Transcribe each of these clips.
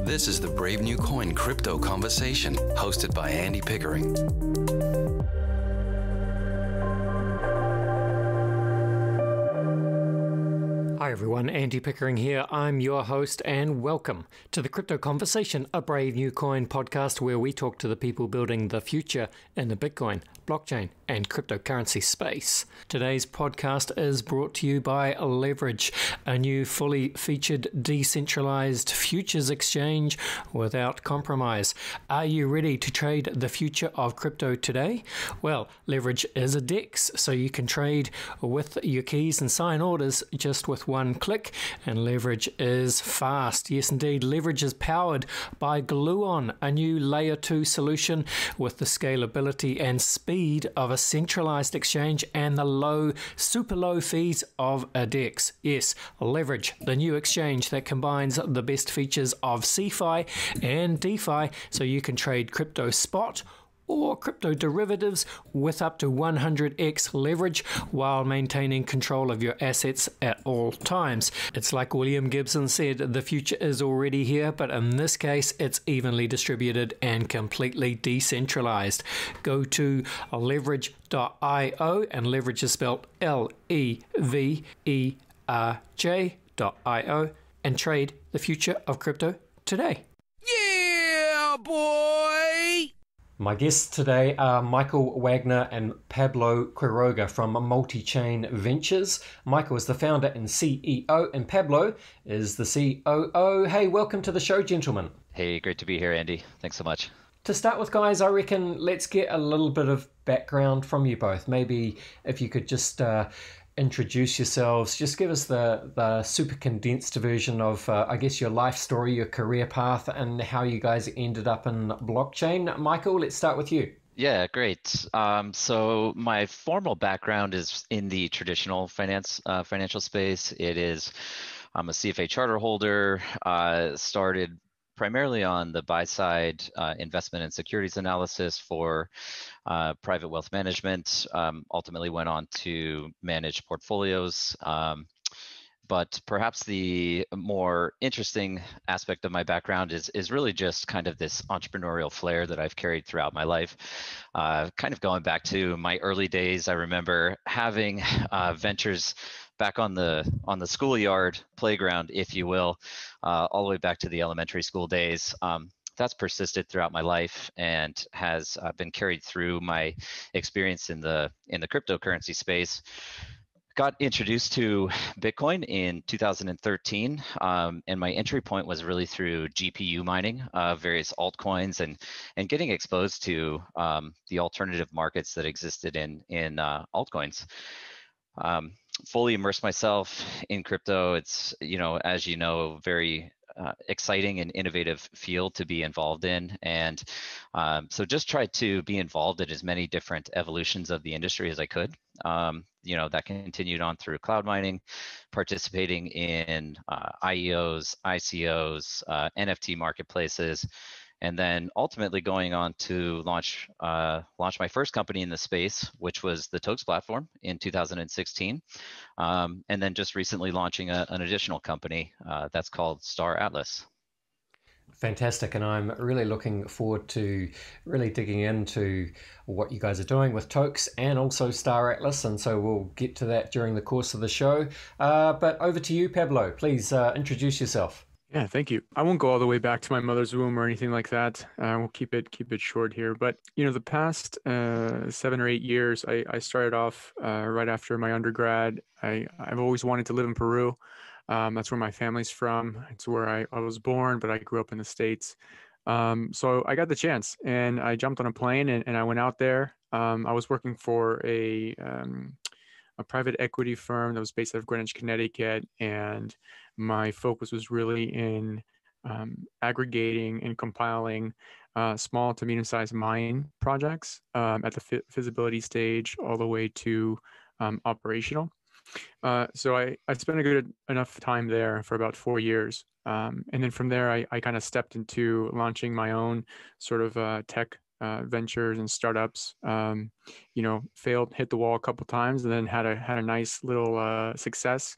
This is the Brave New Coin Crypto Conversation, hosted by Andy Pickering. Hi everyone, Andy Pickering here. I'm your host and welcome to the Crypto Conversation, a Brave New Coin podcast where we talk to the people building the future in the Bitcoin, blockchain and cryptocurrency space. Today's podcast is brought to you by Leverage, a new fully featured decentralized futures exchange without compromise. Are you ready to trade the future of crypto today? Well, Leverage is a DEX, so you can trade with your keys and sign orders just with one click, and Leverage is fast. Yes, indeed, Leverage is powered by Gluon, a new layer 2 solution with the scalability and speed of a centralized exchange and the super low fees of a DEX. Yes, Leverage, the new exchange that combines the best features of CeFi and DeFi, so you can trade crypto spot or crypto derivatives with up to 100x leverage while maintaining control of your assets at all times. It's like William Gibson said, the future is already here, but in this case, it's evenly distributed and completely decentralized. Go to leverage.io, and leverage is spelled Leverj.io, and trade the future of crypto today. Yeah, boy! My guests today are Michael Wagner and Pablo Quiroga from Multichain Ventures. Michael is the founder and CEO, and Pablo is the COO. Hey, welcome to the show, gentlemen. Hey, great to be here, Andy. Thanks so much. To start with, guys, I reckon let's get a little bit of background from you both. Maybe if you could just introduce yourselves, just give us the super condensed version of, I guess, your life story, your career path, and how you guys ended up in blockchain. Michael, let's start with you. Yeah, great. So my formal background is in the traditional financial space. I'm a CFA charter holder, started primarily on the buy side, investment and securities analysis for private wealth management, ultimately went on to manage portfolios. But perhaps the more interesting aspect of my background is really just kind of this entrepreneurial flair that I've carried throughout my life. Kind of going back to my early days, I remember having ventures back on the schoolyard playground, if you will, all the way back to the elementary school days. That's persisted throughout my life and has been carried through my experience in the cryptocurrency space. Got introduced to Bitcoin in 2013, and my entry point was really through GPU mining, various altcoins, and getting exposed to the alternative markets that existed in altcoins. Fully immersed myself in crypto. It's, as you know, very exciting and innovative field to be involved in, and so just tried to be involved in as many different evolutions of the industry as I could. That continued on through cloud mining, participating in IEOs, ICOs, NFT marketplaces, and then ultimately going on to launch my first company in the space, which was the Tokes Platform in 2016, and then just recently launching an additional company that's called Star Atlas. Fantastic, and I'm really looking forward to really digging into what you guys are doing with Tokes and also Star Atlas, and so we'll get to that during the course of the show. But over to you, Pablo. Please introduce yourself. Yeah, thank you. I won't go all the way back to my mother's womb or anything like that. We'll keep it short here. But the past 7 or 8 years, I started off right after my undergrad. I've always wanted to live in Peru. That's where my family's from. It's where I was born, but I grew up in the States. So I got the chance, and I jumped on a plane and I went out there. I was working for a private equity firm that was based out of Greenwich, Connecticut, and my focus was really in aggregating and compiling small to medium-sized mine projects at the feasibility stage all the way to operational. So I spent a good enough time there for about 4 years. And then from there, I kind of stepped into launching my own sort of tech ventures and startups. Failed, hit the wall a couple times, and then had a nice little success.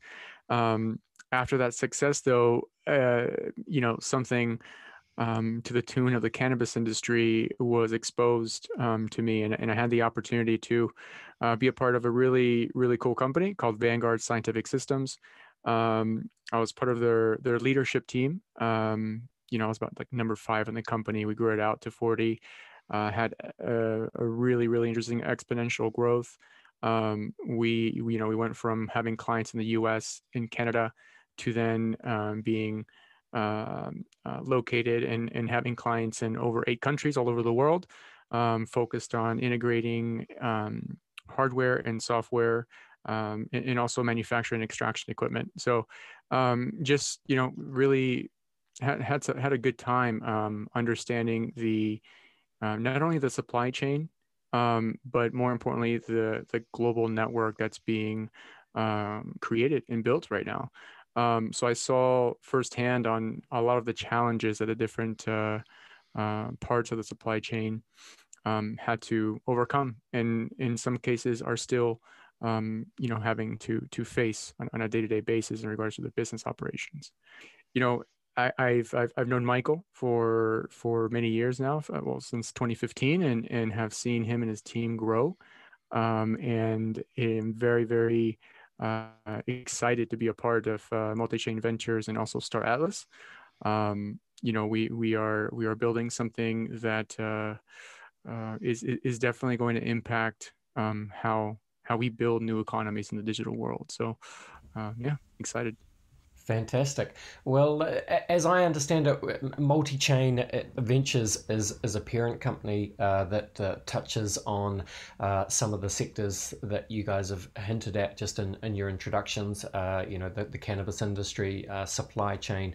After that success, though, something to the tune of the cannabis industry was exposed to me, and I had the opportunity to be a part of a really, really cool company called Vanguard Scientific Systems. I was part of their leadership team. I was about like number 5 in the company. We grew it out to 40. Had a really, really interesting exponential growth. We went from having clients in the U.S., in Canada, to then being located and having clients in over 8 countries all over the world, focused on integrating hardware and software, and also manufacturing and extraction equipment. So just, really had a good time understanding the not only the supply chain, but more importantly, the global network that's being created and built right now. So I saw firsthand on a lot of the challenges that the different parts of the supply chain had to overcome, and in some cases are still, having to face on a day-to-day basis in regards to the business operations. I've known Michael for many years now, well, since 2015, and have seen him and his team grow, and am very, very excited to be a part of Multichain Ventures and also Star Atlas. We are building something that is definitely going to impact how we build new economies in the digital world. So yeah, excited. Fantastic. Well, as I understand it, Multichain Ventures is a parent company that touches on some of the sectors that you guys have hinted at just in your introductions, the cannabis industry, supply chain,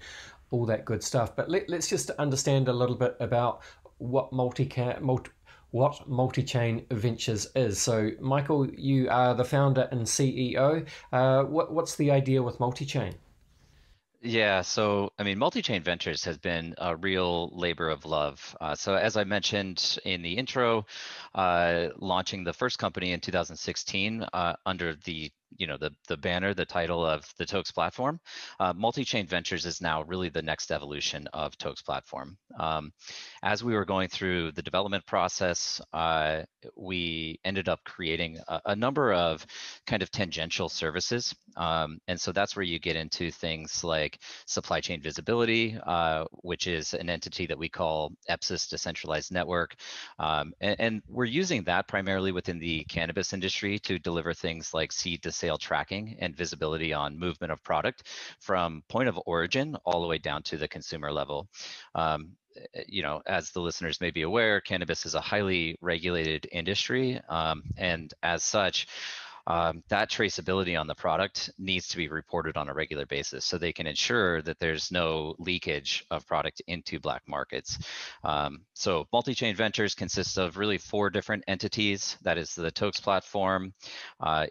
all that good stuff. But let's just understand a little bit about what Multichain Ventures is. So, Michael, you are the founder and CEO. What's the idea with Multichain? Yeah, so I mean, Multichain Ventures has been a real labor of love. So as I mentioned in the intro, launching the first company in 2016 under the banner, the title of the Tokes Platform. Multichain Ventures is now really the next evolution of Tokes Platform. As we were going through the development process, we ended up creating a number of kind of tangential services. And so that's where you get into things like supply chain visibility, which is an entity that we call EPSIS Decentralized Network. And we're using that primarily within the cannabis industry to deliver things like seed to sale tracking and visibility on movement of product from point of origin all the way down to the consumer level. As the listeners may be aware, cannabis is a highly regulated industry, and as such, that traceability on the product needs to be reported on a regular basis so they can ensure that there's no leakage of product into black markets. So Multichain Ventures consists of really 4 different entities. That is the Tokes Platform,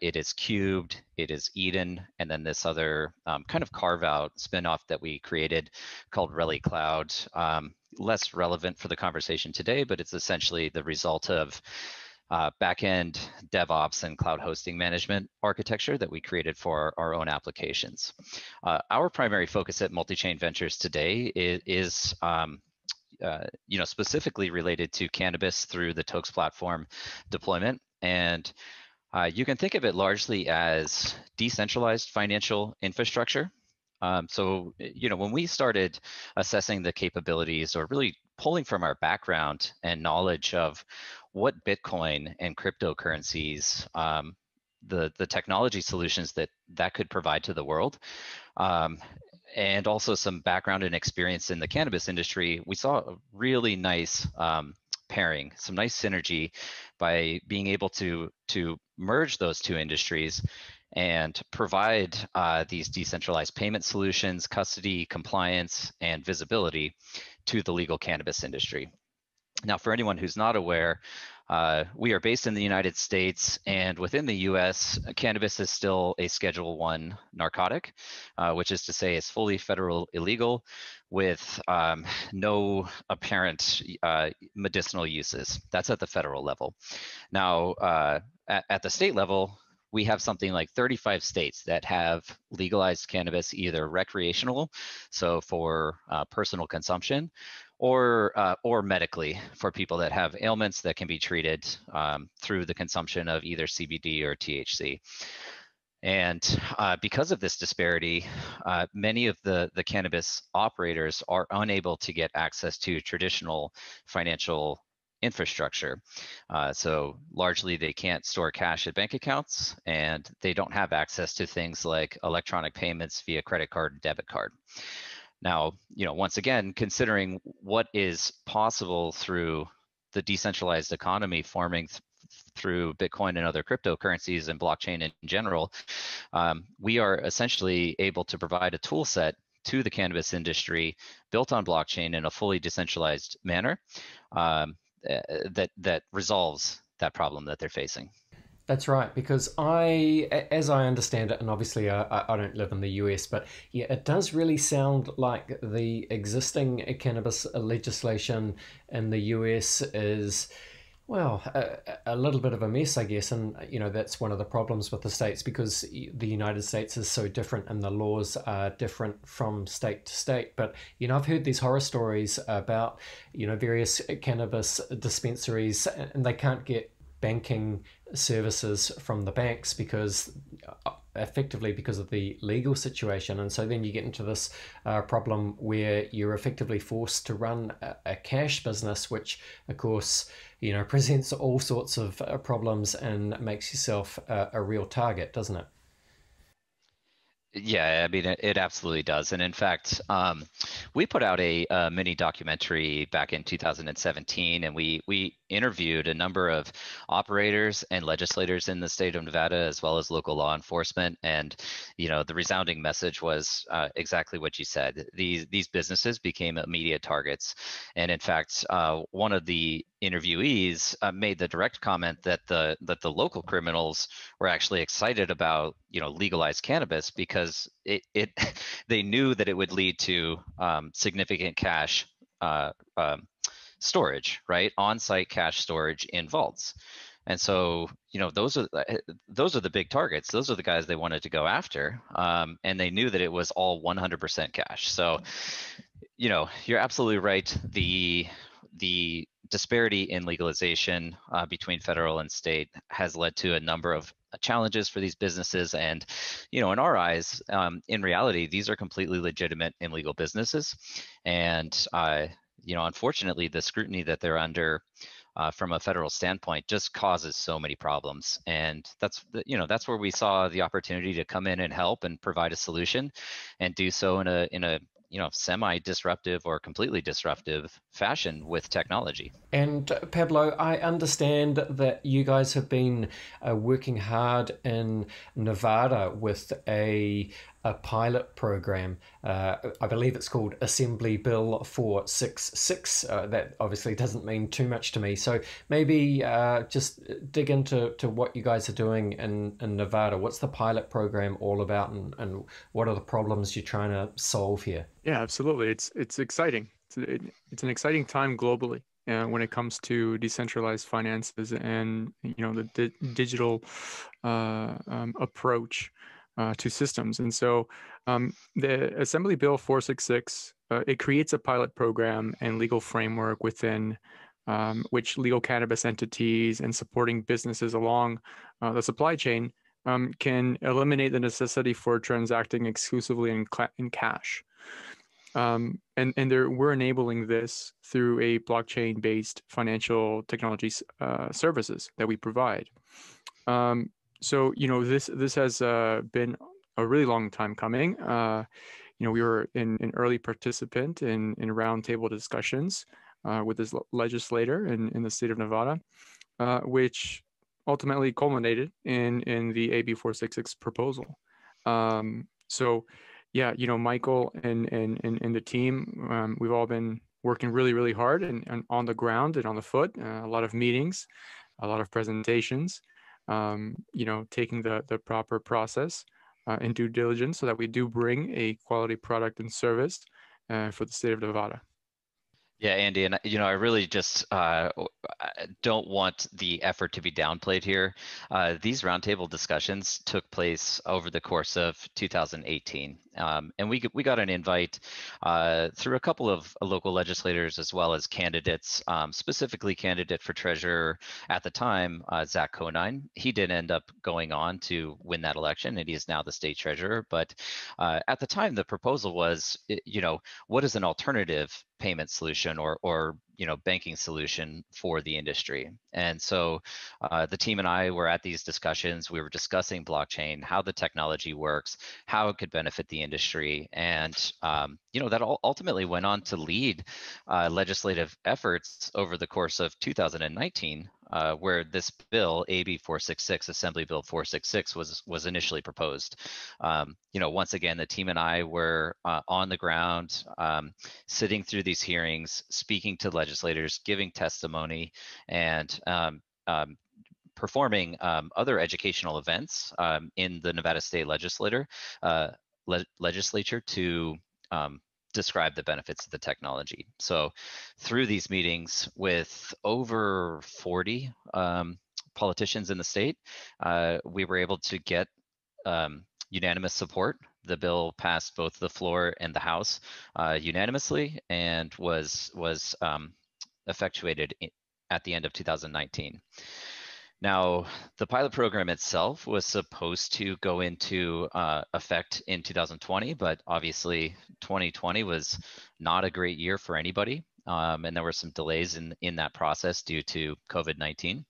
it is Cubed, it is Eden, and then this other kind of carve-out spin-off that we created called Relly Cloud. Less relevant for the conversation today, but it's essentially the result of backend DevOps and cloud hosting management architecture that we created for our own applications. Our primary focus at Multichain Ventures today is specifically related to cannabis through the Tokes Platform deployment. And you can think of it largely as decentralized financial infrastructure. So, when we started assessing the capabilities or really pulling from our background and knowledge of what Bitcoin and cryptocurrencies, the technology solutions that could provide to the world, and also some background and experience in the cannabis industry, we saw a really nice pairing, some nice synergy by being able to merge those 2 industries and provide these decentralized payment solutions, custody, compliance, and visibility to the legal cannabis industry. Now, for anyone who's not aware, We are based in the United States, and within the U.S., cannabis is still a Schedule I narcotic, which is to say it's fully federal illegal with no apparent medicinal uses. That's at the federal level. Now, at the state level, we have something like 35 states that have legalized cannabis, either recreational, so for personal consumption, or medically for people that have ailments that can be treated through the consumption of either CBD or THC. And because of this disparity, many of the cannabis operators are unable to get access to traditional financial infrastructure. So largely they can't store cash at bank accounts, and they don't have access to things like electronic payments via credit card and debit card. Now, once again, considering what is possible through the decentralized economy forming through Bitcoin and other cryptocurrencies and blockchain in general, we are essentially able to provide a tool set to the cannabis industry built on blockchain in a fully decentralized manner that resolves that problem that they're facing. That's right, because as I understand it, and obviously I don't live in the US, but yeah, it does really sound like the existing cannabis legislation in the US is, well, a little bit of a mess, I guess. And, that's one of the problems with the states, because the United States is so different and the laws are different from state to state. But, I've heard these horror stories about, various cannabis dispensaries, and they can't get banking services from the banks because effectively because of the legal situation. And so then you get into this problem where you're effectively forced to run a cash business, which of course presents all sorts of problems and makes yourself a real target, doesn't it? Yeah, I mean, it absolutely does. And in fact, we put out a mini documentary back in 2017, and we interviewed a number of operators and legislators in the state of Nevada, as well as local law enforcement. And, the resounding message was exactly what you said. These businesses became immediate targets. And in fact, one of the interviewees made the direct comment that the local criminals were actually excited about legalized cannabis because it they knew that it would lead to significant cash storage, right? On-site cash storage in vaults. And so, those are the big targets. Those are the guys they wanted to go after, and they knew that it was all 100% cash. So, you're absolutely right. The disparity in legalization between federal and state has led to a number of challenges for these businesses. And, in our eyes, in reality, these are completely legitimate and legal businesses. And, unfortunately, the scrutiny that they're under from a federal standpoint just causes so many problems. And that's where we saw the opportunity to come in and help and provide a solution, and do so in a semi-disruptive or completely disruptive fashion with technology. And Pablo, I understand that you guys have been working hard in Nevada with a pilot program. I believe it's called Assembly Bill 466. That obviously doesn't mean too much to me. So maybe just dig into what you guys are doing in Nevada. What's the pilot program all about, and what are the problems you're trying to solve here? Yeah, absolutely. It's exciting. It's an exciting time globally when it comes to decentralized finances and the digital approach to systems. And so the Assembly Bill 466, it creates a pilot program and legal framework within which legal cannabis entities and supporting businesses along the supply chain can eliminate the necessity for transacting exclusively in cash. And we're enabling this through a blockchain-based financial technology services that we provide. So this has been a really long time coming. We were an early participant in roundtable discussions with this legislator in the state of Nevada, which ultimately culminated in the AB 466 proposal. So yeah, Michael and the team, we've all been working really, really hard and on the ground and on the foot, a lot of meetings, a lot of presentations, taking the proper process and due diligence so that we do bring a quality product and service for the state of Nevada. Yeah, Andy, and I really just don't want the effort to be downplayed here. These roundtable discussions took place over the course of 2018, and we got an invite through a couple of local legislators as well as candidates, specifically candidate for treasurer at the time, Zach Conine. He did end up going on to win that election, and he is now the state treasurer. But at the time, the proposal was, what is an alternative payment solution or banking solution for the industry? And so the team and I were at these discussions. We were discussing blockchain, how the technology works, how it could benefit the industry, and that ultimately went on to lead legislative efforts over the course of 2019, where this bill, AB 466, Assembly Bill 466, was initially proposed. Once again, the team and I were on the ground, sitting through these hearings, speaking to legislators, giving testimony, and performing other educational events in the Nevada State Legislature to describe the benefits of the technology. So through these meetings with over 40 politicians in the state, we were able to get unanimous support. The bill passed both the floor and the House unanimously and was effectuated at the end of 2019. Now, the pilot program itself was supposed to go into effect in 2020, but obviously 2020 was not a great year for anybody, and there were some delays in that process due to COVID-19.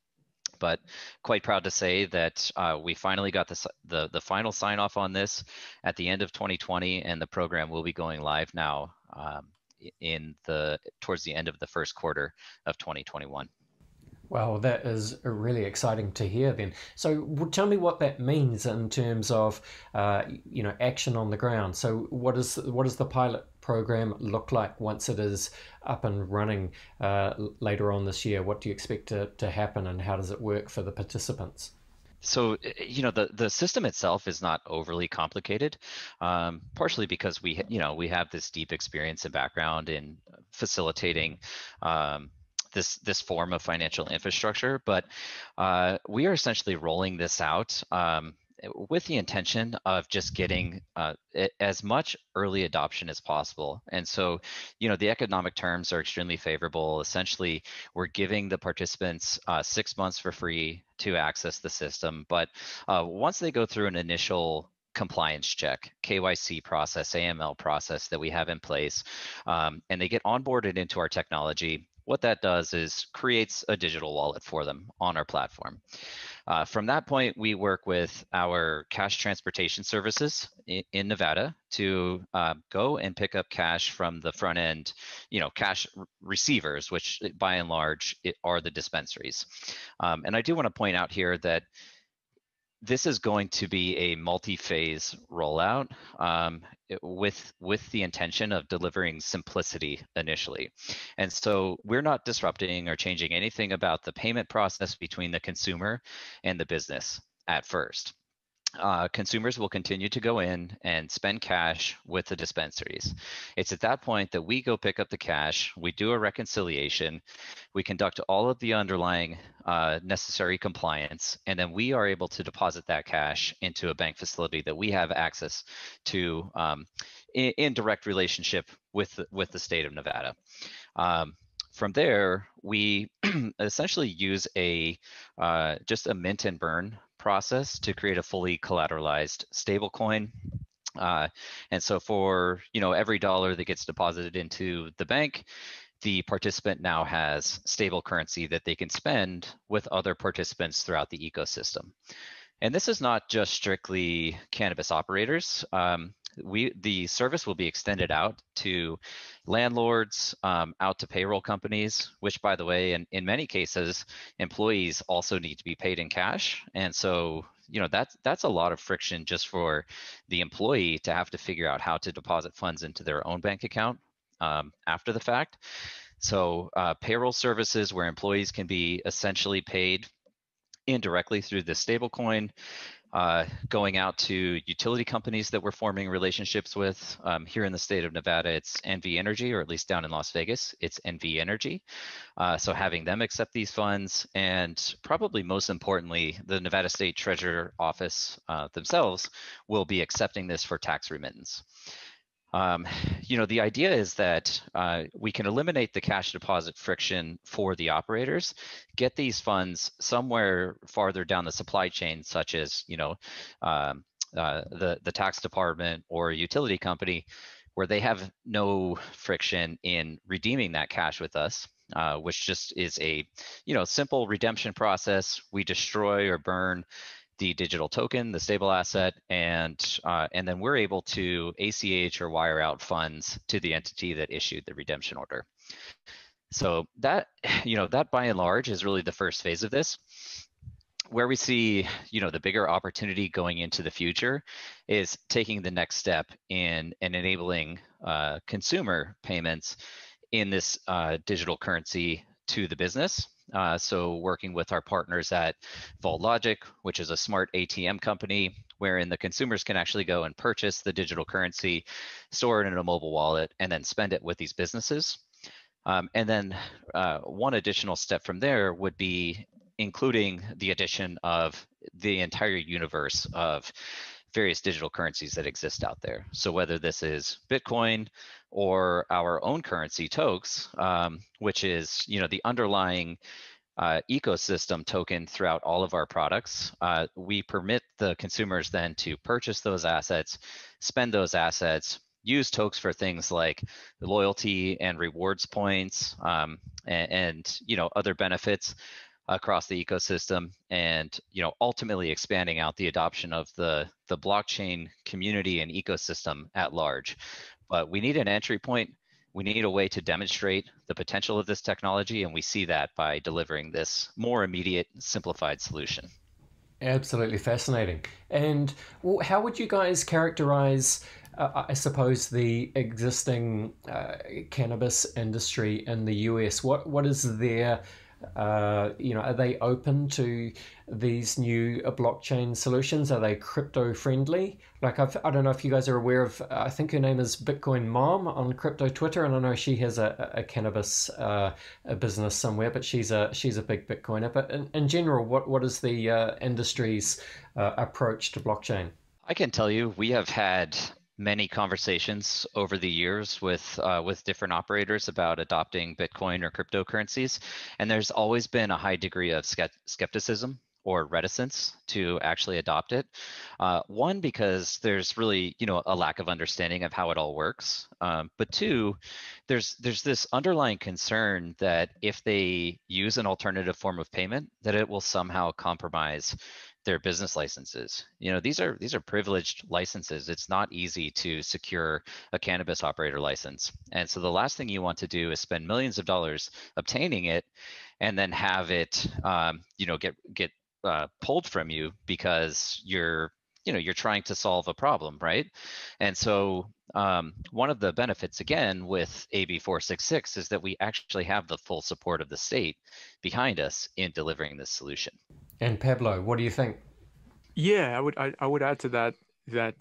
But quite proud to say that we finally got the final sign off on this at the end of 2020, and the program will be going live now towards the end of the first quarter of 2021. Well, that is really exciting to hear then. So tell me what that means in terms of, action on the ground. So what does the pilot program look like once it is up and running later on this year? What do you expect to happen, and how does it work for the participants? So, the system itself is not overly complicated, partially because we have this deep experience and background in facilitating this form of financial infrastructure, but we are essentially rolling this out with the intention of just getting as much early adoption as possible. And so, the economic terms are extremely favorable. Essentially, we're giving the participants 6 months for free to access the system. But once they go through an initial compliance check, KYC process, AML process that we have in place, and they get onboarded into our technology, what that does is creates a digital wallet for them on our platform. From that point, we work with our cash transportation services in Nevada to go and pick up cash from the front end, cash receivers, which by and large are the dispensaries. And I do want to point out here that this is going to be a multi-phase rollout with the intention of delivering simplicity initially. And so we're not disrupting or changing anything about the payment process between the consumer and the business at first. Consumers will continue to go in and spend cash with the dispensaries. It's at that point that we go pick up the cash, we do a reconciliation, we conduct all of the underlying necessary compliance, and then we are able to deposit that cash into a bank facility that we have access to in direct relationship with the state of Nevada. From there, we essentially use just a mint and burn process to create a fully collateralized stablecoin. And so for every dollar that gets deposited into the bank, the participant now has stable currency that they can spend with other participants throughout the ecosystem. And this is not just strictly cannabis operators. The service will be extended out to landlords, out to payroll companies, which, by the way, in many cases, employees also need to be paid in cash. And so, that's a lot of friction just for the employee to have to figure out how to deposit funds into their own bank account. after the fact. So payroll services, where employees can be essentially paid indirectly through this stablecoin, going out to utility companies that we're forming relationships with. Here in the state of Nevada, it's NV Energy, or at least down in Las Vegas, it's NV Energy. So having them accept these funds, and probably most importantly, the Nevada State Treasurer Office themselves will be accepting this for tax remittance. The idea is that we can eliminate the cash deposit friction for the operators, get these funds somewhere farther down the supply chain, such as the tax department or a utility company, where they have no friction in redeeming that cash with us, which just is a simple redemption process. We destroy or burn the digital token, the stable asset, and then we're able to ACH or wire out funds to the entity that issued the redemption order. So that by and large is really the first phase of this. Where we see the bigger opportunity going into the future is taking the next step in enabling consumer payments in this digital currency to the business. So working with our partners at Vault Logic, which is a smart ATM company, wherein the consumers can actually go and purchase the digital currency, store it in a mobile wallet, and then spend it with these businesses. And then one additional step from there would be including the addition of the entire universe of various digital currencies that exist out there. So whether this is Bitcoin or our own currency, Tokes, which is the underlying ecosystem token throughout all of our products, we permit the consumers then to purchase those assets, spend those assets, use Tokes for things like loyalty and rewards points, and other benefits across the ecosystem, and ultimately expanding out the adoption of the blockchain community and ecosystem at large. But we need an entry point. We need a way to demonstrate the potential of this technology, and we see that by delivering this more immediate, simplified solution. Absolutely fascinating. And how would you guys characterize, I suppose, the existing cannabis industry in the US? What is their are they open to these new blockchain solutions? Are they crypto friendly? Like I don't know if you guys are aware of, I think her name is Bitcoin Mom on crypto Twitter, and I know she has a cannabis a business somewhere, but she's a big Bitcoiner. But in general, what is the industry's approach to blockchain? I can tell you, we have had many conversations over the years with different operators about adopting Bitcoin or cryptocurrencies, and there's always been a high degree of skepticism or reticence to actually adopt it. One, because there's really a lack of understanding of how it all works, but two, there's this underlying concern that if they use an alternative form of payment, that it will somehow compromise their business licenses. These are privileged licenses. It's not easy to secure a cannabis operator license. And so the last thing you want to do is spend millions of dollars obtaining it and then have it get pulled from you because you're trying to solve a problem, right? And so one of the benefits, again, with AB 466 is that we actually have the full support of the state behind us in delivering this solution. And Pablo, what do you think? Yeah, I would add to that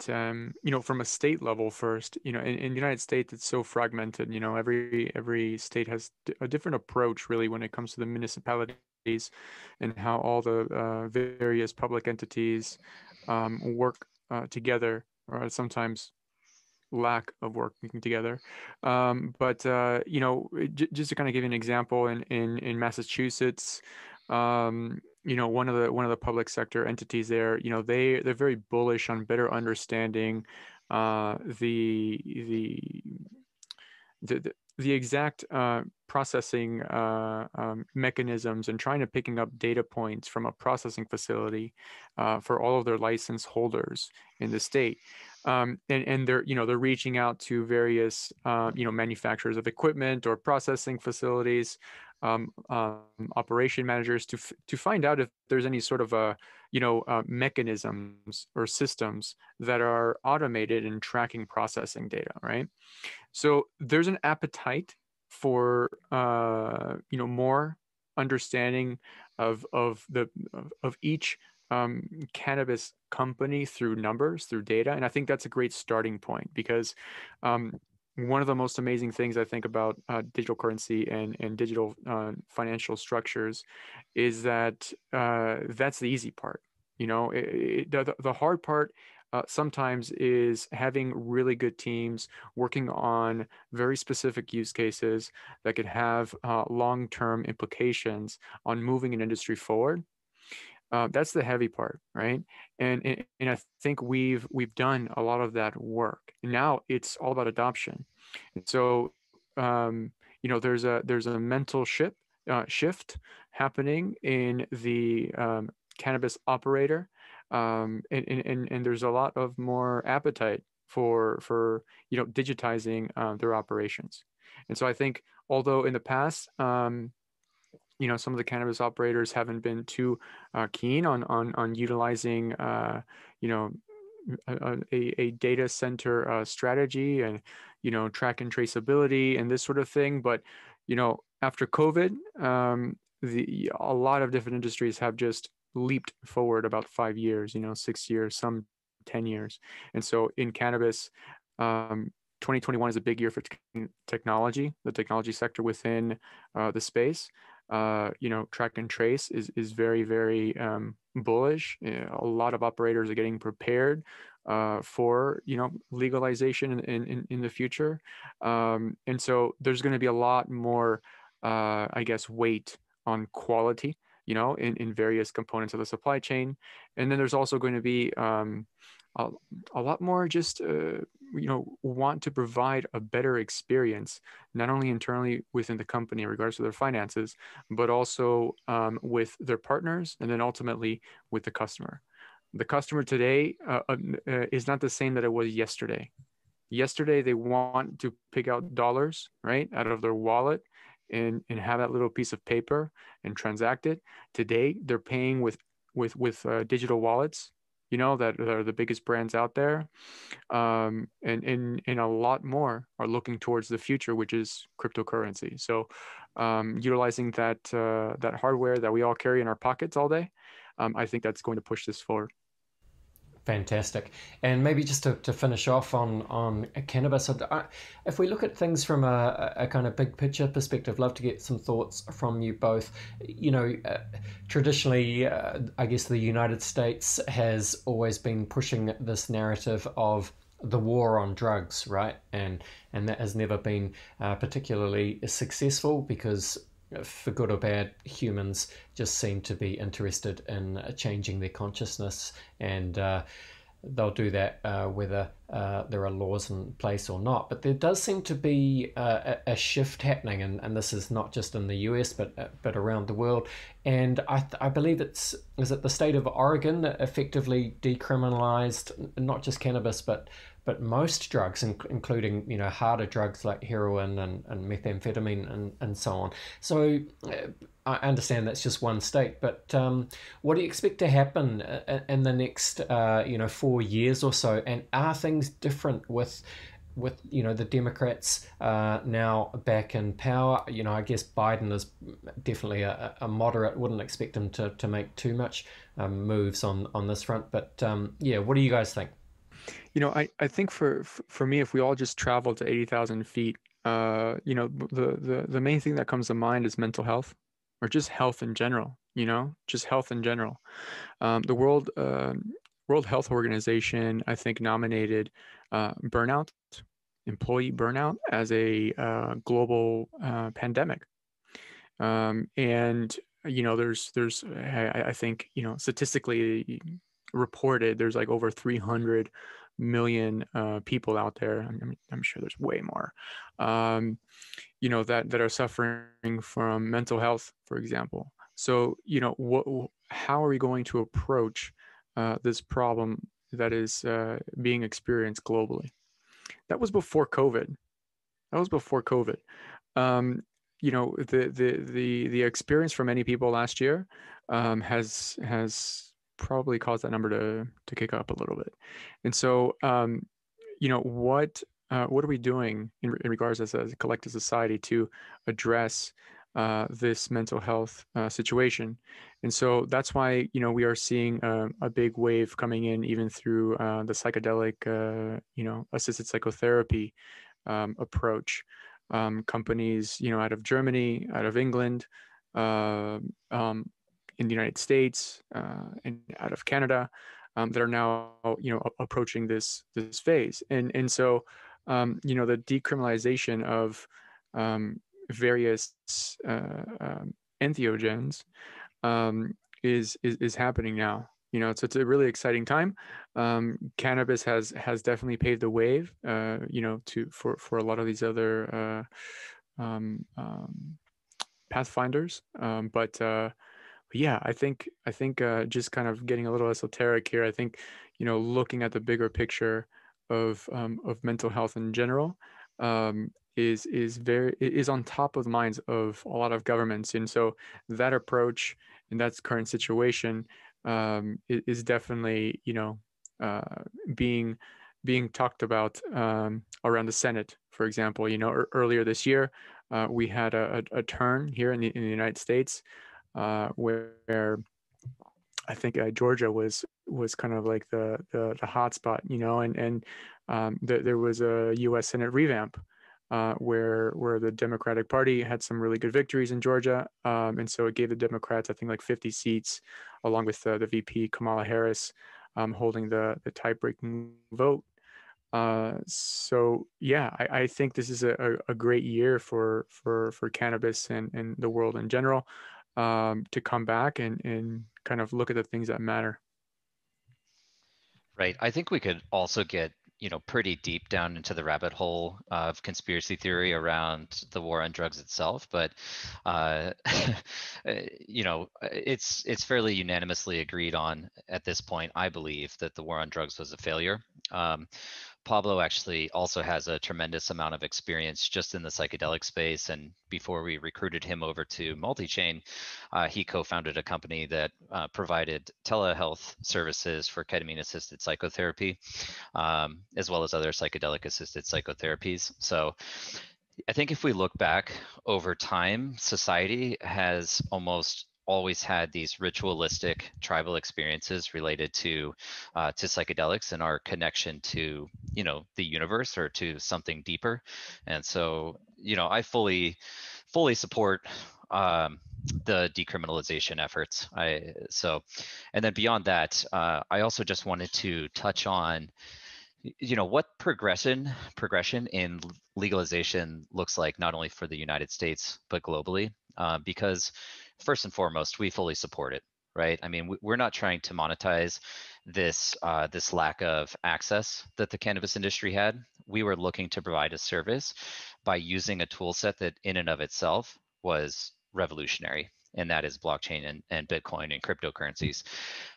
from a state level first, in the United States, it's so fragmented. Every state has a different approach really when it comes to the municipalities and how all the various public entities work together, or sometimes lack of working together. But just to kind of give you an example, in Massachusetts, one of the public sector entities there, they're very bullish on better understanding the exact processing mechanisms, and trying to picking up data points from a processing facility for all of their license holders in the state. And they're reaching out to various manufacturers of equipment or processing facilities, operation managers to find out if there's any sort of mechanisms or systems that are automated in tracking processing data, right? So there's an appetite for more understanding of each cannabis company through numbers, through data, and I think that's a great starting point because one of the most amazing things I think about digital currency and digital financial structures is that that's the easy part. The hard part sometimes is having really good teams working on very specific use cases that could have long-term implications on moving an industry forward. That's the heavy part, right? And I think we've done a lot of that work. Now it's all about adoption. So there's a mental shift happening in the cannabis operator, and there's a lot of more appetite for digitizing their operations. And so I think although in the past some of the cannabis operators haven't been too keen on utilizing a data center strategy and track and traceability and this sort of thing, but after COVID, a lot of different industries have just leaped forward about 5 years, 6 years, some 10 years. And so in cannabis, 2021 is a big year for technology, the technology sector within the space. Track and trace is very, very bullish. A lot of operators are getting prepared for legalization in the future, and so there's going to be a lot more, I guess, weight on quality, in various components of the supply chain, and then there's also going to be a lot more just want to provide a better experience, not only internally within the company in regards to their finances, but also with their partners, and then ultimately with the customer. The customer today is not the same that it was yesterday. Yesterday, they want to pick out dollars, right, out of their wallet and have that little piece of paper and transact it. Today, they're paying with digital wallets, that are the biggest brands out there, and a lot more are looking towards the future, which is cryptocurrency. So utilizing that hardware that we all carry in our pockets all day, I think that's going to push this forward. Fantastic. And maybe just to finish off on cannabis, if we look at things from a kind of big picture perspective, love to get some thoughts from you both. Traditionally, I guess the United States has always been pushing this narrative of the war on drugs, right? And that has never been particularly successful because, for good or bad, humans just seem to be interested in changing their consciousness, and they'll do that whether there are laws in place or not. But there does seem to be a shift happening, and this is not just in the US but around the world. And I believe is it the state of Oregon that effectively decriminalized not just cannabis but most drugs, including harder drugs like heroin and methamphetamine and so on. So I understand that's just one state, but what do you expect to happen in the next 4 years or so? And are things different with the Democrats now back in power? I guess Biden is definitely a moderate. Wouldn't expect him to make too much moves on this front. But what do you guys think? I think for me, if we all just travel to 80,000 feet, the main thing that comes to mind is mental health, or just health in general. Just health in general. The World Health Organization, I think, nominated burnout, employee burnout, as a global pandemic. And there's I think statistically reported there's like over 300 million people out there. I'm sure there's way more, that are suffering from mental health, for example. So how are we going to approach this problem that is being experienced globally? That was before COVID. The experience for many people last year has probably cause that number to kick up a little bit. And so, what are we doing in regards as a collective society to address this mental health situation? And so that's why we are seeing a big wave coming in, even through the psychedelic, assisted psychotherapy approach. Companies, out of Germany, out of England, uh, in the United States, and out of Canada, that are now, approaching this phase. And so, the decriminalization of various entheogens is happening now. So it's a really exciting time. Cannabis has definitely paved the way, for a lot of these other pathfinders. But yeah, I think just kind of getting a little esoteric here. I think looking at the bigger picture of mental health in general is on top of the minds of a lot of governments, and so that approach in that current situation is definitely uh, being talked about around the Senate, for example. Earlier this year, we had a turn here in the United States where I think Georgia was kind of like the hot spot, and there was a U.S. Senate revamp where the Democratic Party had some really good victories in Georgia, and so it gave the Democrats, I think, like 50 seats, along with the VP Kamala Harris holding the tie-breaking vote. So yeah, I think this is a great year for cannabis and the world in general, to come back and kind of look at the things that matter. Right. I think we could also get, pretty deep down into the rabbit hole of conspiracy theory around the war on drugs itself. But, it's fairly unanimously agreed on at this point, I believe, that the war on drugs was a failure. Pablo actually also has a tremendous amount of experience just in the psychedelic space. And before we recruited him over to Multichain, he co-founded a company that provided telehealth services for ketamine-assisted psychotherapy, as well as other psychedelic-assisted psychotherapies. So I think if we look back over time, society has almost always had these ritualistic tribal experiences related to psychedelics and our connection to the universe or to something deeper. And so I fully support the decriminalization efforts. And then beyond that, I also just wanted to touch on what progression in legalization looks like, not only for the United States but globally, because first and foremost, we fully support it, right? I mean, we're not trying to monetize this lack of access that the cannabis industry had. We were looking to provide a service by using a tool set that in and of itself was revolutionary, and that is blockchain and Bitcoin and cryptocurrencies.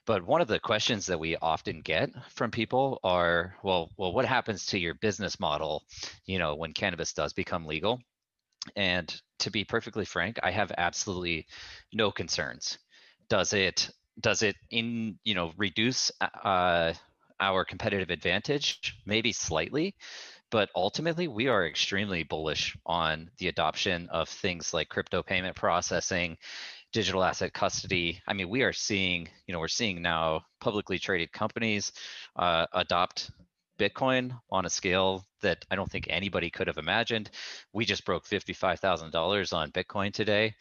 But one of the questions that we often get from people are, well, what happens to your business model, when cannabis does become legal? And to be perfectly frank, I have absolutely no concerns. Does it reduce our competitive advantage? Maybe slightly, but ultimately we are extremely bullish on the adoption of things like crypto payment processing, digital asset custody. I mean, we're seeing now publicly traded companies adopt Bitcoin on a scale that I don't think anybody could have imagined. We just broke $55,000 on Bitcoin today.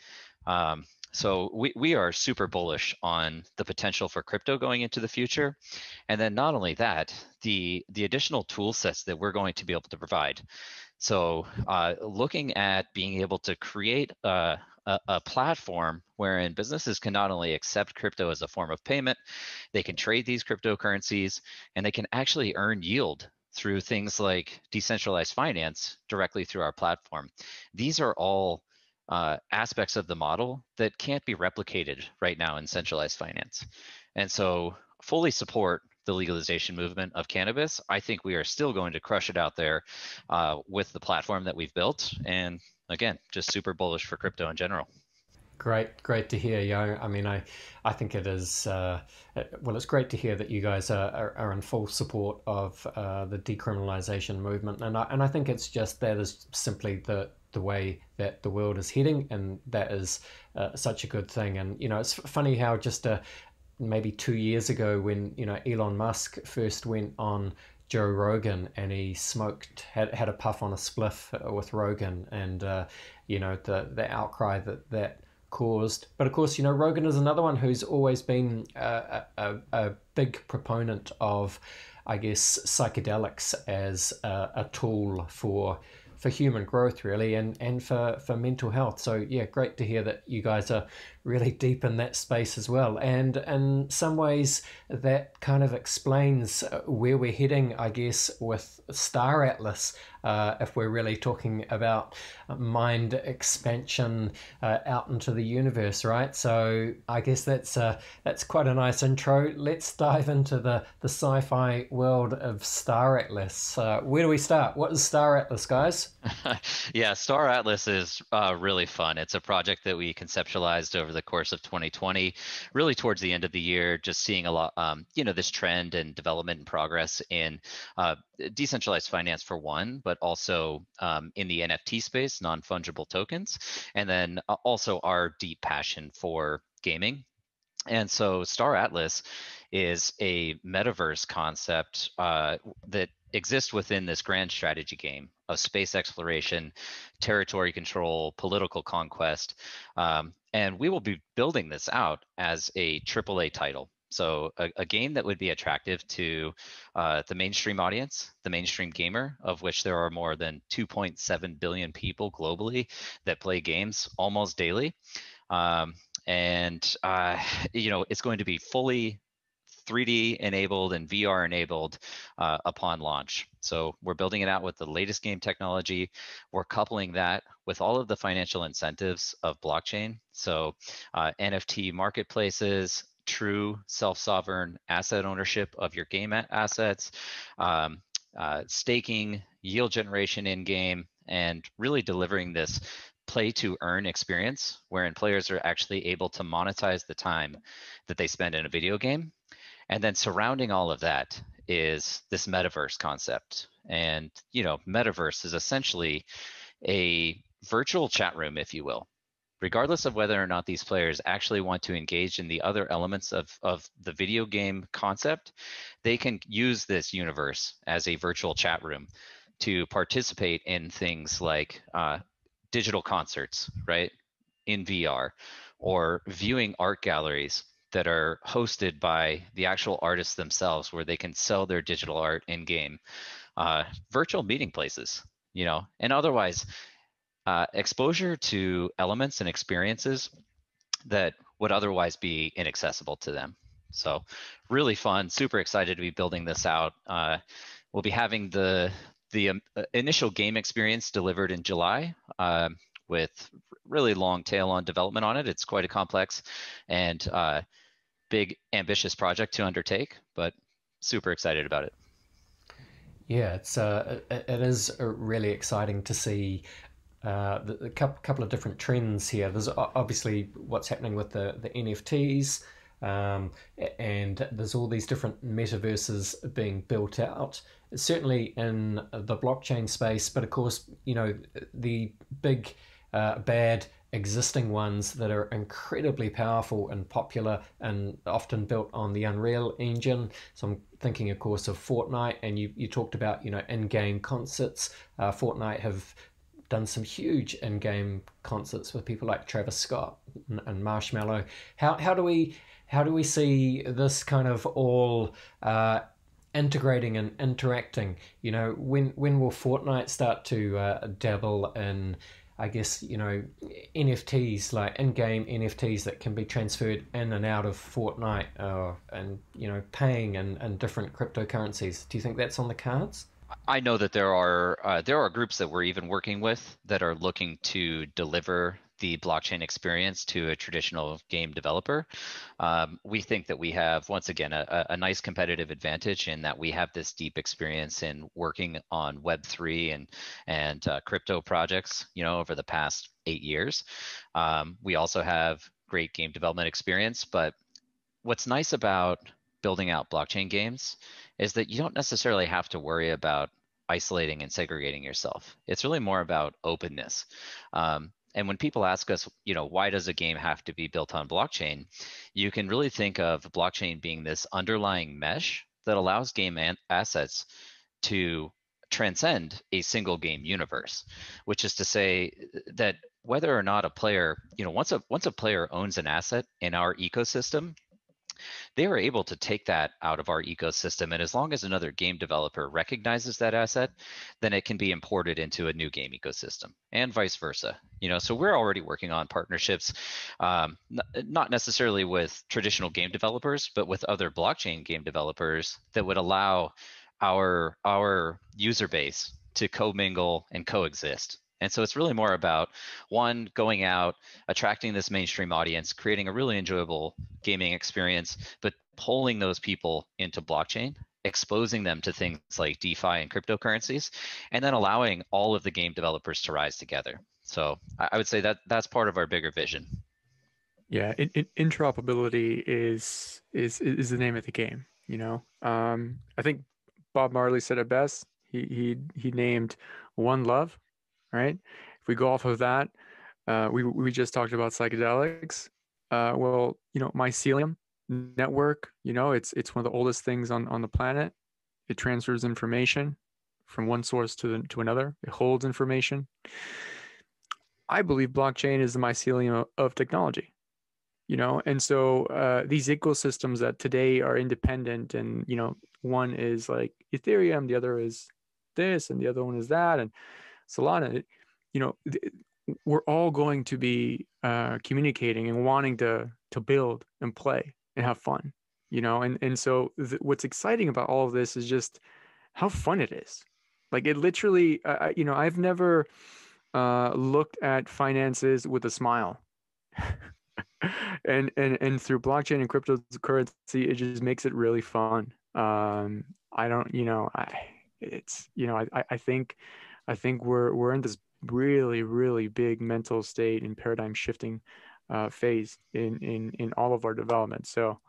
So we are super bullish on the potential for crypto going into the future. And then not only that, the additional tool sets that we're going to be able to provide. So looking at being able to create a platform wherein businesses can not only accept crypto as a form of payment, they can trade these cryptocurrencies, and they can actually earn yield through things like decentralized finance directly through our platform. These are all aspects of the model that can't be replicated right now in centralized finance. And so fully support the legalization movement of cannabis. I think we are still going to crush it out there with the platform that we've built. And again, just super bullish for crypto in general. Great to hear, Yo. I mean, I think it is, well, it's great to hear that you guys are in full support of the decriminalization movement. And I think it's just that is simply the way that the world is heading. And that is such a good thing. And, it's funny how just maybe 2 years ago when, Elon Musk first went on Joe Rogan and he had a puff on a spliff with Rogan, and the outcry that caused. But of course, Rogan is another one who's always been a big proponent of, I guess, psychedelics as a tool for human growth, really, and for mental health. So yeah, great to hear that you guys are really deep in that space as well. And in some ways that kind of explains where we're heading, I guess, with Star Atlas, if we're really talking about mind expansion out into the universe, right? So I guess that's quite a nice intro. Let's dive into the sci-fi world of Star Atlas. Where do we start? What is Star Atlas, guys? Yeah, Star Atlas is really fun. It's a project that we conceptualized over the course of 2020, really towards the end of the year, just seeing a lot, this trend and development and progress in decentralized finance for one, but also in the NFT space, non-fungible tokens, and then also our deep passion for gaming. And so Star Atlas is a metaverse concept that exists within this grand strategy game of space exploration, territory control, political conquest. And we will be building this out as a AAA title. So a game that would be attractive to the mainstream audience, the mainstream gamer, of which there are more than 2.7 billion people globally that play games almost daily. It's going to be fully 3D enabled and VR enabled upon launch. So we're building it out with the latest game technology. We're coupling that with all of the financial incentives of blockchain. So NFT marketplaces, true self-sovereign asset ownership of your game assets, staking, yield generation in game, and really delivering this play to earn experience wherein players are actually able to monetize the time that they spend in a video game. And then surrounding all of that is this metaverse concept. And, metaverse is essentially a virtual chat room, if you will. Regardless of whether or not these players actually want to engage in the other elements of the video game concept, they can use this universe as a virtual chat room to participate in things like digital concerts, right, in VR, or viewing art galleries that are hosted by the actual artists themselves, where they can sell their digital art in game, virtual meeting places, and otherwise exposure to elements and experiences that would otherwise be inaccessible to them. So really fun, super excited to be building this out. We'll be having the initial game experience delivered in July with really long tail on development on it. It's quite a complex and big, ambitious project to undertake, but super excited about it. Yeah, it is really exciting to see a couple of different trends here. There's obviously what's happening with the NFTs, and there's all these different metaverses being built out, certainly in the blockchain space, but of course, the big bad existing ones that are incredibly powerful and popular and often built on the Unreal Engine. So I'm thinking, of course, of Fortnite, and you talked about, in-game concerts. Fortnite have done some huge in-game concerts with people like Travis Scott and Marshmello. How do we see this kind of all integrating and interacting? When will Fortnite start to dabble in, I guess, NFTs, like in-game NFTs that can be transferred in and out of Fortnite, and paying and different cryptocurrencies? Do you think that's on the cards? I know that there are groups that we're even working with that are looking to deliver the blockchain experience to a traditional game developer. We think that we have, once again, a nice competitive advantage in that we have this deep experience in working on Web3 and crypto projects, over the past 8 years. We also have great game development experience, but what's nice about building out blockchain games is that you don't necessarily have to worry about isolating and segregating yourself. It's really more about openness. And when people ask us, why does a game have to be built on blockchain? You can really think of blockchain being this underlying mesh that allows game assets to transcend a single game universe, which is to say that whether or not a player, once a player owns an asset in our ecosystem, they are able to take that out of our ecosystem. And as long as another game developer recognizes that asset, then it can be imported into a new game ecosystem and vice versa. So we're already working on partnerships, not necessarily with traditional game developers, but with other blockchain game developers that would allow our user base to commingle and coexist. And so it's really more about, one, going out, attracting this mainstream audience, creating a really enjoyable gaming experience, but pulling those people into blockchain, exposing them to things like DeFi and cryptocurrencies, and then allowing all of the game developers to rise together. So I would say that that's part of our bigger vision. Yeah, interoperability is the name of the game. I think Bob Marley said it best. He named One Love. Right? If we go off of that, we just talked about psychedelics. Mycelium network, it's one of the oldest things on the planet. It transfers information from one source to another. It holds information. I believe blockchain is the mycelium of technology, and so these ecosystems that today are independent, and one is like Ethereum, the other is this, and the other one is that, and Solana, we're all going to be communicating and wanting to build and play and have fun, and so what's exciting about all of this is just how fun it is. Like, it literally, I've never looked at finances with a smile. and through blockchain and cryptocurrency, it just makes it really fun. I think we're in this really, really big mental state and paradigm shifting phase in all of our development. So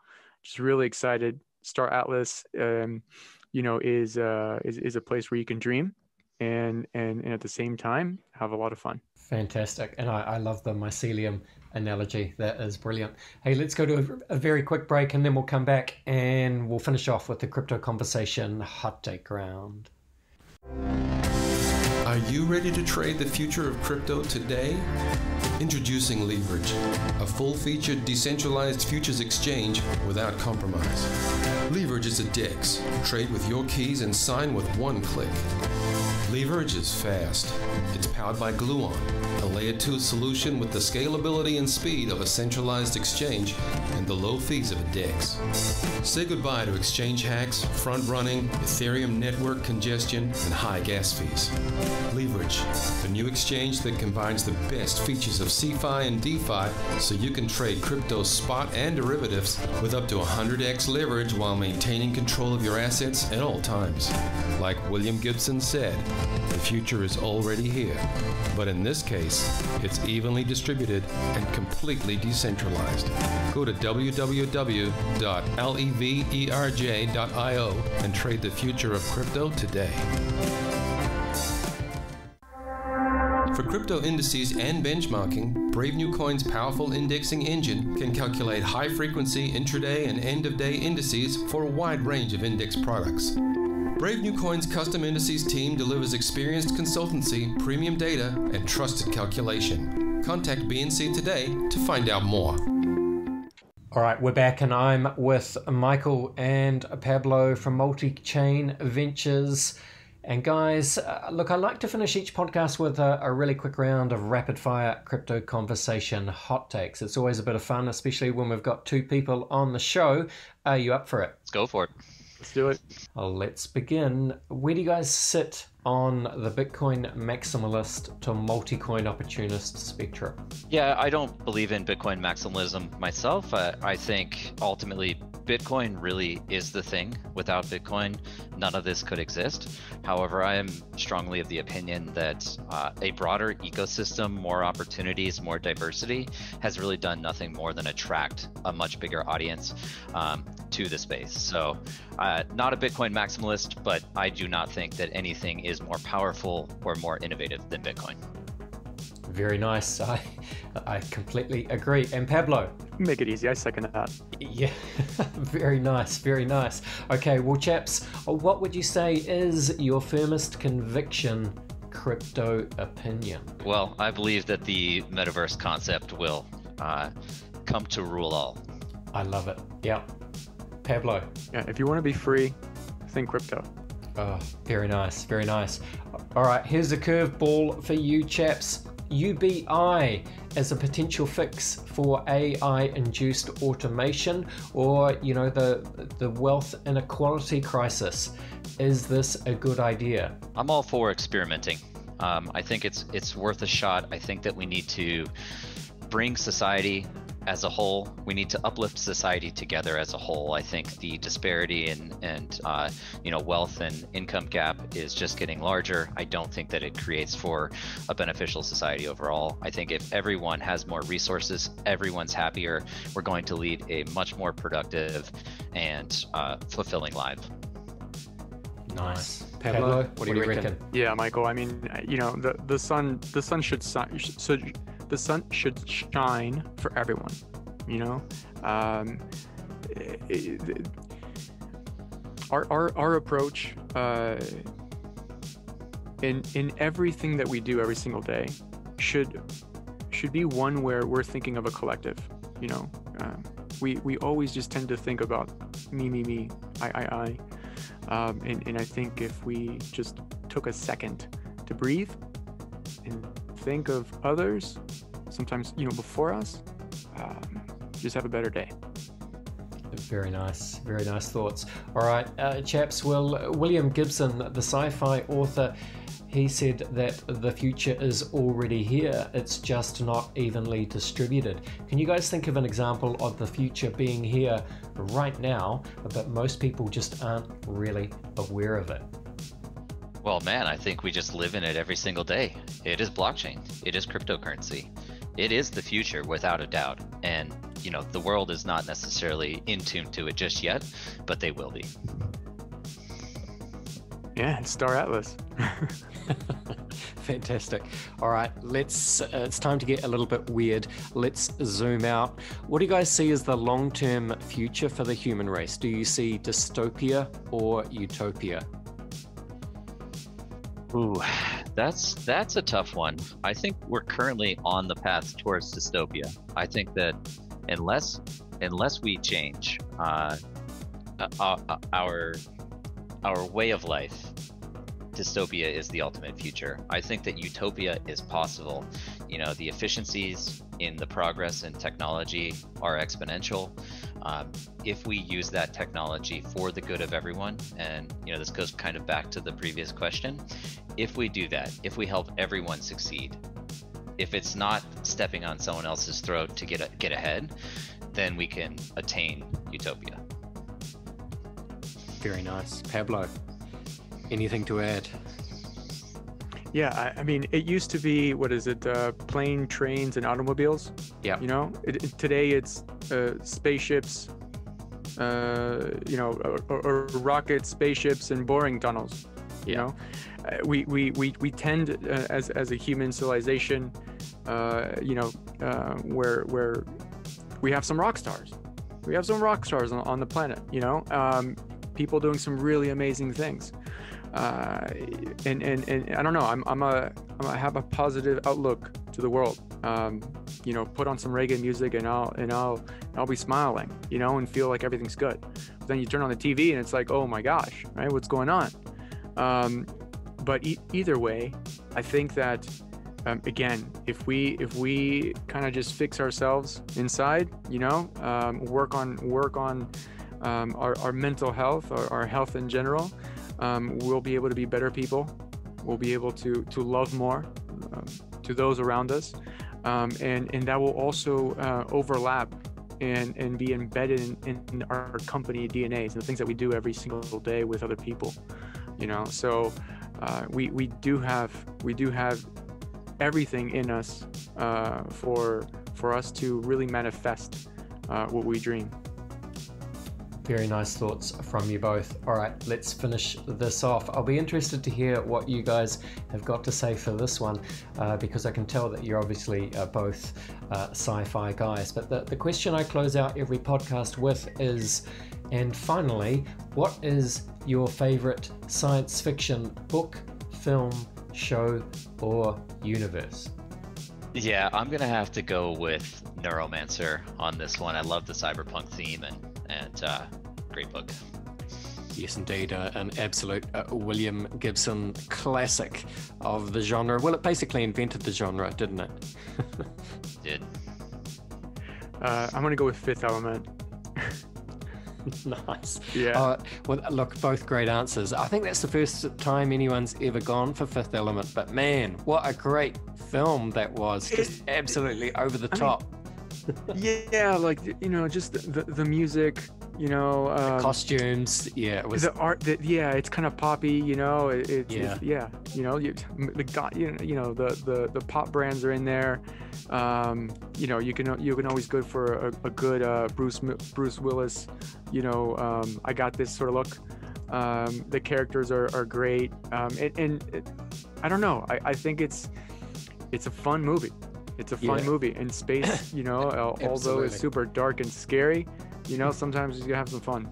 just really excited. Star Atlas, is a place where you can dream and at the same time have a lot of fun. Fantastic. And I love the mycelium analogy. That is brilliant. Hey, let's go to a very quick break, and then we'll come back and we'll finish off with the crypto conversation hot take round. Are you ready to trade the future of crypto today? Introducing Leverage, a full-featured decentralized futures exchange without compromise. Leverage is a DEX. Trade with your keys and sign with one click. Leverage is fast. It's powered by Gluon, a layer 2 solution with the scalability and speed of a centralized exchange and the low fees of a DEX. Say goodbye to exchange hacks, front-running, Ethereum network congestion, and high gas fees. Leverage, the new exchange that combines the best features of CeFi and DeFi so you can trade crypto spot and derivatives with up to 100x leverage while maintaining control of your assets at all times. Like William Gibson said, the future is already here, but in this case, it's evenly distributed and completely decentralized. Go to www.leverj.io and trade the future of crypto today. For crypto indices and benchmarking, Brave New Coin's powerful indexing engine can calculate high-frequency intraday and end-of-day indices for a wide range of index products. Brave New Coin's custom indices team delivers experienced consultancy, premium data, and trusted calculation. Contact BNC today to find out more. All right, we're back, and I'm with Michael and Pablo from Multichain Ventures. And guys, look, I like to finish each podcast with a really quick round of rapid-fire crypto conversation hot takes. It's always a bit of fun, especially when we've got two people on the show. Are you up for it? Let's go for it. Let's do it. Let's begin. Where do you guys sit on the Bitcoin maximalist to multi-coin opportunist spectrum? Yeah, I don't believe in Bitcoin maximalism myself. I think ultimately Bitcoin really is the thing. Without Bitcoin, none of this could exist. However, I am strongly of the opinion that a broader ecosystem, more opportunities, more diversity has really done nothing more than attract a much bigger audience to the space. So not a Bitcoin maximalist, but I do not think that anything is more powerful or more innovative than Bitcoin. Very nice. I completely agree. And Pablo? Make it easy. I second that. Yeah, very nice, very nice. Okay, well, chaps, what would you say is your firmest conviction crypto opinion? Well, I believe that the metaverse concept will come to rule all. I love it. Yeah. Pablo? Yeah, if you want to be free, think crypto. Oh, very nice, very nice. All right, here's a curveball for you chaps. UBI as a potential fix for AI-induced automation, or the wealth inequality crisis. Is this a good idea? I'm all for experimenting. I think it's worth a shot. I think that we need to bring society as a whole. We need to uplift society together as a whole. I think the disparity and wealth and income gap is just getting larger. I don't think that it creates for a beneficial society overall. I think if everyone has more resources, everyone's happier, we're going to lead a much more productive and fulfilling life. Nice. Pablo, what do you reckon? Yeah, Michael. I mean, the sun should shine for everyone. Our approach in everything that we do every single day should be one where we're thinking of a collective. We always just tend to think about me, I. And I think if we just took a second to breathe and think of others, sometimes before us, just have a better day. Very nice thoughts. All right, chaps. Well, William Gibson, the sci-fi author, he said that the future is already here. It's just not evenly distributed. Can you guys think of an example of the future being here right now, but most people just aren't really aware of it? Well, man, I think we just live in it every single day. It is blockchain. It is cryptocurrency. It is the future without a doubt. And, the world is not necessarily in tune to it just yet, but they will be. Yeah, it's Star Atlas. Fantastic. All right, it's time to get a little bit weird. Let's zoom out. What do you guys see as the long-term future for the human race? Do you see dystopia or utopia? Ooh, that's a tough one. I think we're currently on the path towards dystopia. I think that unless we change our way of life, dystopia is the ultimate future. I think that utopia is possible. The efficiencies in the progress in technology are exponential. If we use that technology for the good of everyone, and this goes kind of back to the previous question, if we do that, if we help everyone succeed, if it's not stepping on someone else's throat to get ahead, then we can attain utopia. Very nice. Pablo, anything to add? Yeah, I mean, it used to be, plane, trains, and automobiles. Yeah. Today it's spaceships, or rockets, spaceships, and boring tunnels. We tend as a human civilization, where we have some rock stars. We have some rock stars on the planet. People doing some really amazing things. And I don't know. I have a positive outlook to the world. Put on some reggae music and I'll be smiling, and feel like everything's good. But then you turn on the TV and it's like, oh my gosh, right? What's going on? But either way, I think that again, if we kind of just fix ourselves inside, work on our mental health, our health in general, we'll be able to be better people, We'll be able to love more to those around us, and that will also overlap and be embedded in our company DNAs and the things that we do every single day with other people. So we do have everything in us for us to really manifest what we dream. Very nice thoughts from you both. All right, let's finish this off. I'll be interested to hear what you guys have got to say for this one, because I can tell that you're obviously both sci-fi guys. But the question I close out every podcast with is, and finally, what is your favorite science fiction book, film, show, or universe? Yeah, I'm going to have to go with Neuromancer on this one. I love the cyberpunk theme, and great book. Yes, indeed, an absolute William Gibson classic of the genre. Well, it basically invented the genre, didn't it? Did. I'm going to go with Fifth Element. Nice. Yeah. Well, look, both great answers. I think that's the first time anyone's ever gone for Fifth Element, but man, what a great film that was. Just absolutely over the top. Yeah, like, just the music, the costumes, it was the art. It's kind of poppy, the pop brands are in there. You can always go for a good Bruce Willis, I got this sort of look. The characters are great, and I don't know. I think it's a fun movie. It's a fun movie in space, although it's super dark and scary, sometimes you have some fun.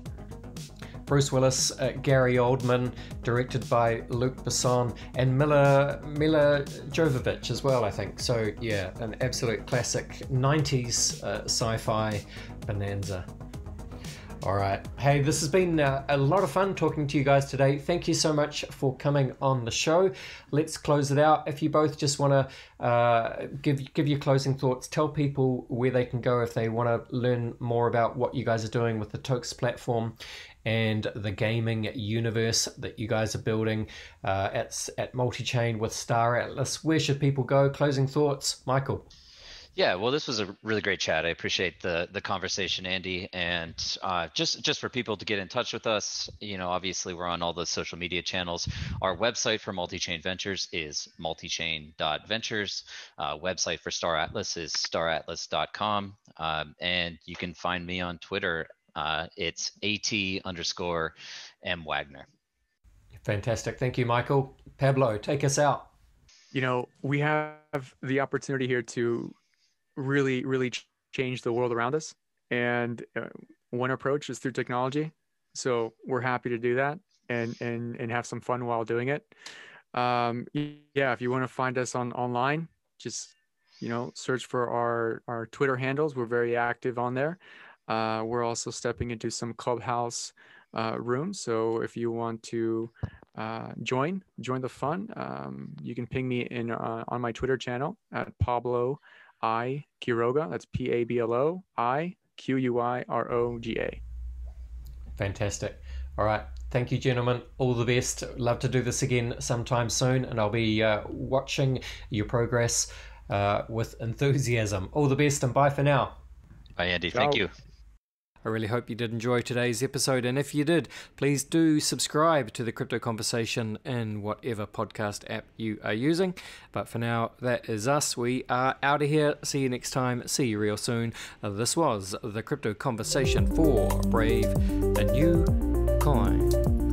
Bruce Willis, Gary Oldman, directed by Luc Besson, and Mila Jovovich as well, I think. So yeah, an absolute classic 90s sci-fi bonanza. All right. Hey, this has been a lot of fun talking to you guys today. Thank you so much for coming on the show. Let's close it out. If you both just want to give your closing thoughts, tell people where they can go if they want to learn more about what you guys are doing with the Tokes platform and the gaming universe that you guys are building at Multichain with Star Atlas. Where should people go? Closing thoughts, Michael. Yeah, well, this was a really great chat. I appreciate the conversation, Andy. And just for people to get in touch with us, obviously we're on all the social media channels. Our website for Multichain Ventures is multichain.ventures. Website for Star Atlas is staratlas.com. And you can find me on Twitter. It's AT_M Wagner. Fantastic. Thank you, Michael. Pablo, take us out. We have the opportunity here to really change the world around us, and one approach is through technology, so we're happy to do that and have some fun while doing it. If you want to find us online, just search for our Twitter handles. We're very active on there. We're also stepping into some Clubhouse rooms, so if you want to join the fun, you can ping me in on my Twitter channel at Pablo I Quiroga. That's PABLO I QUIROGA. Fantastic. All right. Thank you, gentlemen. All the best. Love to do this again sometime soon, and I'll be watching your progress with enthusiasm. All the best, and bye for now. Bye, Andy. Ciao. Thank you. I really hope you did enjoy today's episode, and if you did, please do subscribe to the Crypto Conversation in whatever podcast app you are using. But for now, that is us. We are out of here. See you next time. See you real soon. This was the Crypto Conversation for Brave the New Coin.